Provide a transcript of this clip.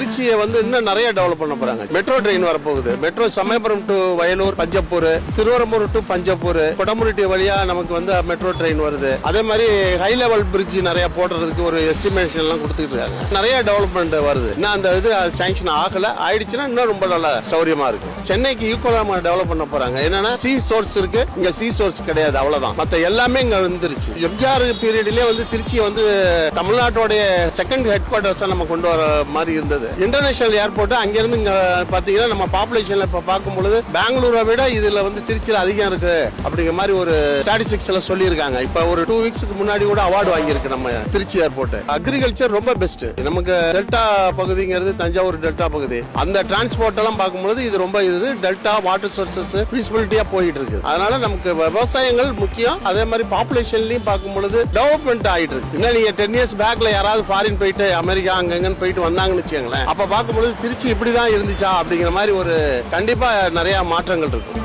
திருச்சியை வந்து இன்னும் நிறைய டெவலப் பண்ண போறாங்க. மெட்ரோ ட்ரெயின் வரப்போகுது. Metro Samayapuram to Vayalur, Panjappur, Thiruverambur to Panjappur, Kodamurutti வழியா நமக்கு வந்து மெட்ரோ ட்ரெயின் வருது. அதே மாதிரி ஹை லெவல் பிரிட்ஜ் நிறைய போடுறதுக்கு ஒரு எஸ்டிமேஷன் எல்லாம் கொடுத்துட்டு இருக்காங்க. நிறைய டெவலப்மெண்ட் வருது. இன்னும் அந்த இது சாங்ஷன் ஆகல, ஆயிடுச்சுன்னா இன்னும் ரொம்ப நல்ல சௌரியமா இருக்கு. சென்னைக்கு ஈக்குவலா டெவலப் பண்ண போறாங்க. என்னன்னா சி சோர்ஸ் இருக்கு, இங்க சி சோர்ஸ் கிடையாது, அவ்வளவுதான். மத்த எல்லாமே இங்க வந்துருச்சு. எம்ஜிஆர் பீரியட்லயே வந்து திருச்சி வந்து தமிழ்நாட்டோட செகண்ட் ஹெட் குவார்டர்ஸா நம்ம கொண்டு வர மாதிரி இருந்தது. இன்டர்நேஷனல் ஏர்போர்ட் அங்க இருந்து இங்க பாத்தீங்கன்னா நம்ம பாப்புலேஷன்ல இப்ப பார்க்கும்போது பெங்களூரை விட இதுல வந்து திருச்சியில அதிகம் இருக்கு அப்படிங்கிற மாதிரி ஒரு ஸ்டாட்டிஸ்டிக்ஸ்ல சொல்லியிருக்காங்க. இப்ப ஒரு 2 வீக்ஸ்க்கு முன்னாடி கூட அவார்டு வாங்கியிருக்கு நம்ம திருச்சி ஏர்போர்ட். அக்ரிகல்ச்சர் ரொம்ப பெஸ்ட். நமக்கு டெல்டா பகுதிங்கிறது தஞ்சாவூர் டெல்டா பகுதி. அந்த டிரான்ஸ்போர்ட் எல்லாம் பார்க்கும்போது இது ரொம்ப இது டெல்டா வாட்டர் சோர்சஸ் பீஸ்ஃபுல்லிட்டியா போயிட்டு இருக்கு. அதனால நமக்கு விவசாயங்கள் முக்கியம். அதே மாதிரி பாப்புலேஷன்லயும் பார்க்கும்போது டெவலப்மெண்ட் ஆயிட்டு இருக்கு. இன்னும் நீங்க 10 இயர்ஸ் பேக்ல யாராவது ஃபாரின் போயிட்டு அமெரிக்கா அங்கங்கன்னு போயிட்டு வந்தாங்கன்னு வச்சுக்கோங்களேன், அப்ப பார்க்கும்போது திருச்சி இப்படிதான் இருந்துச்சா அப்படிங்கிற மாதிரி ஒரு கண்டிப்பா நிறைய மாற்றங்கள் இருக்கும்.